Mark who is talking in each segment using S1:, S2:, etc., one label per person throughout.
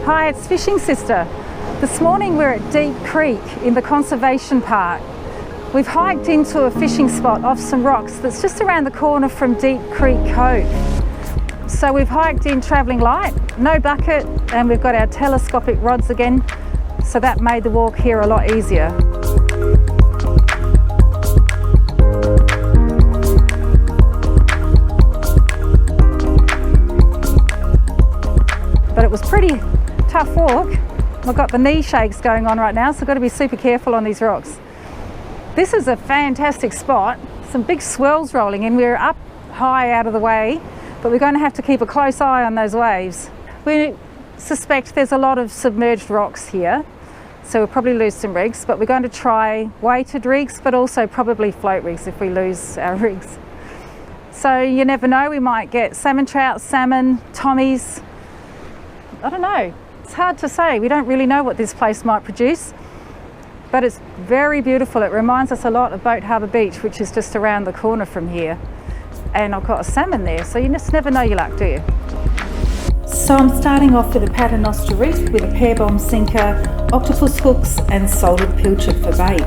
S1: Hi, it's Fishing Sister. This morning we're at Deep Creek in the Conservation Park. We've hiked into a fishing spot off some rocks that's just around the corner from Deep Creek Cove. So we've hiked in travelling light, no bucket, and we've got our telescopic rods again, so that made the walk here a lot easier. But it was pretty tough walk. I've got the knee shakes going on right now, so I've got to be super careful on these rocks. This is a fantastic spot. Some big swells rolling in. We're up high out of the way, but we're going to have to keep a close eye on those waves. We suspect there's a lot of submerged rocks here, so we'll probably lose some rigs, but we're going to try weighted rigs, but also probably float rigs if we lose our rigs. So you never know, we might get salmon trout, salmon, tommies. I don't know, it's hard to say. We don't really know what this place might produce, but it's very beautiful. It reminds us a lot of Boat Harbour Beach, which is just around the corner from here. And I've got a salmon there, so you just never know your luck, do you? So I'm starting off with a Paternoster reef with a pair bomb sinker, octopus hooks and salted pilchard for bait.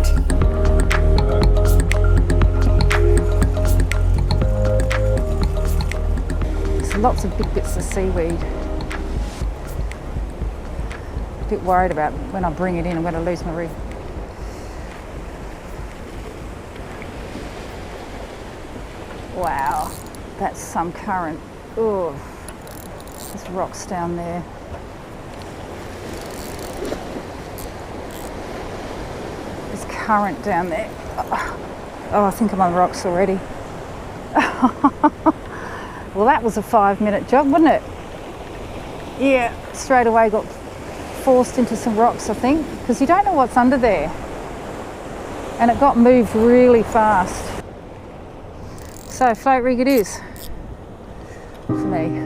S1: There's lots of big bits of seaweed. A bit worried about when I bring it in, I'm going to lose my rig. Wow, that's some current. Oh, there's rocks down there. There's current down there. Oh, I think I'm on rocks already. Well, that was a 5-minute job, wasn't it? Yeah, straight away got forced into some rocks, I think, because you don't know what's under there. And it got moved really fast. So float rig it is for me.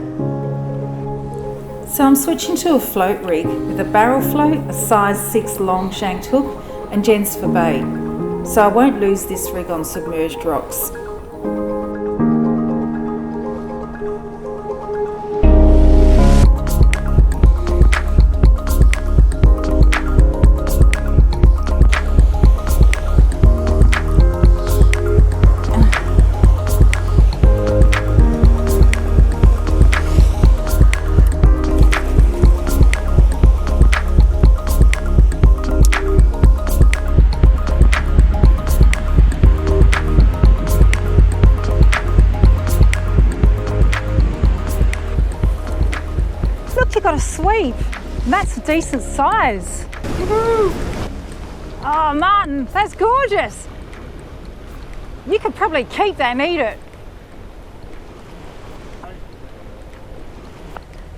S1: So I'm switching to a float rig with a barrel float, a size 6 long shanked hook and gents for bait. So I won't lose this rig on submerged rocks. You've got a sweep, and that's a decent size. Oh, Martin, that's gorgeous. You could probably keep that and eat it.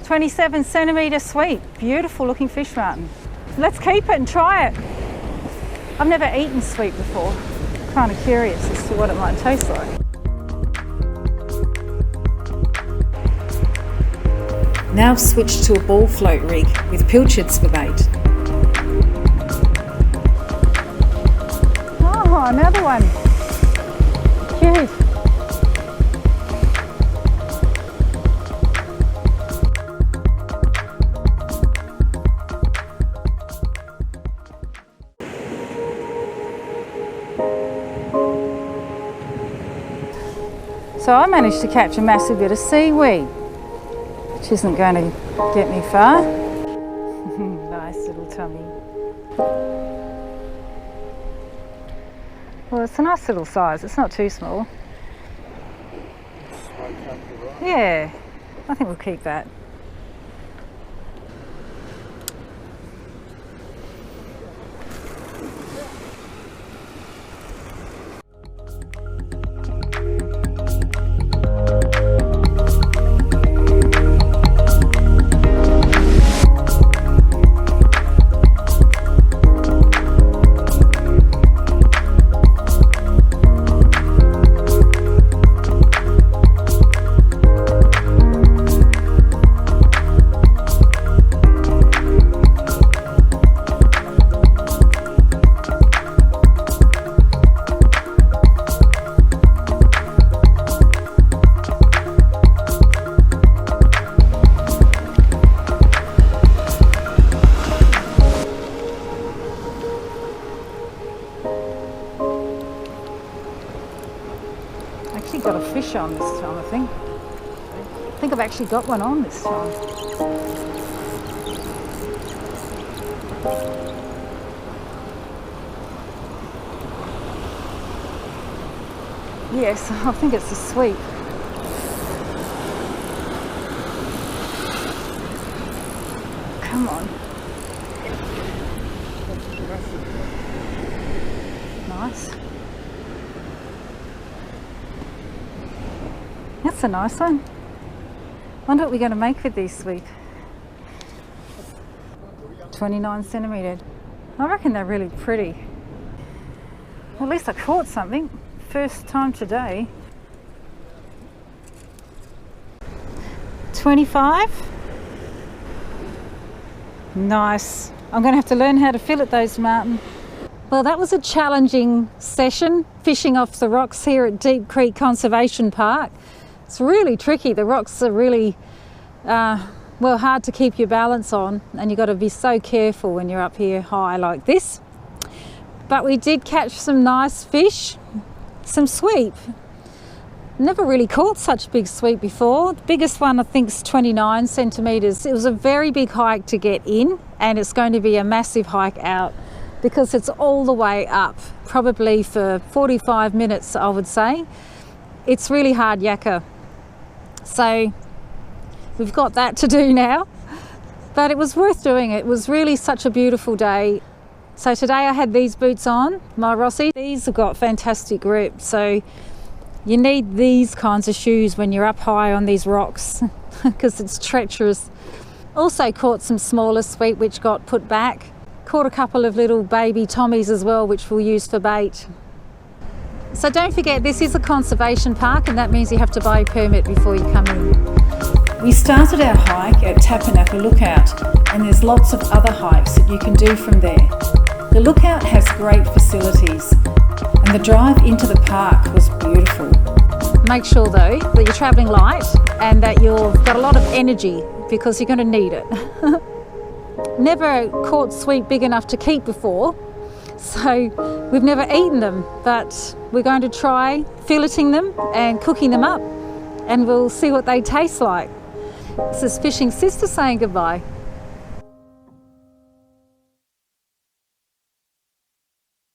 S1: 27 centimetre sweep, beautiful looking fish, Martin. Let's keep it and try it. I've never eaten sweep before. Kind of curious as to what it might taste like. Now I've switched to a ball float rig with pilchards for bait. Oh, another one. Cute. So I managed to catch a massive bit of seaweed, which isn't going to get me far. Nice little tummy. Well, it's a nice little size. It's not too small. Yeah, I think we'll keep that. Actually got a fish on this time, I think. I think I've actually got one on this time. Yes, I think it's a sweep. Come on. Nice. That's a nice one. Wonder what we're going to make with these sweep. 29 centimetre. I reckon they're really pretty. Well, at least I caught something. First time today. 25. Nice. I'm going to have to learn how to fillet those, Martin. Well, that was a challenging session, fishing off the rocks here at Deep Creek Conservation Park. It's really tricky. The rocks are really, hard to keep your balance on, and you've got to be so careful when you're up here high like this. But we did catch some nice fish, some sweep. Never really caught such big sweep before. The biggest one I think is 29 centimetres. It was a very big hike to get in, and it's going to be a massive hike out because it's all the way up, probably for 45 minutes, I would say. It's really hard yakka. So we've got that to do now, but it was worth doing. It was really such a beautiful day. So today I had these boots on, my Rossi. These have got fantastic grip, so you need these kinds of shoes when you're up high on these rocks because it's treacherous. Also caught some smaller sweep which got put back. Caught a couple of little baby Tommies as well, which we'll use for bait. So don't forget, this is a conservation park, and that means you have to buy a permit before you come in. We started our hike at Tapanapa Lookout, and there's lots of other hikes that you can do from there. The lookout has great facilities, and the drive into the park was beautiful. Make sure though that you're travelling light and that you've got a lot of energy because you're going to need it. Never caught sweep big enough to keep before, so we've never eaten them, but we're going to try filleting them and cooking them up, and we'll see what they taste like. This is Fishing Sister saying goodbye.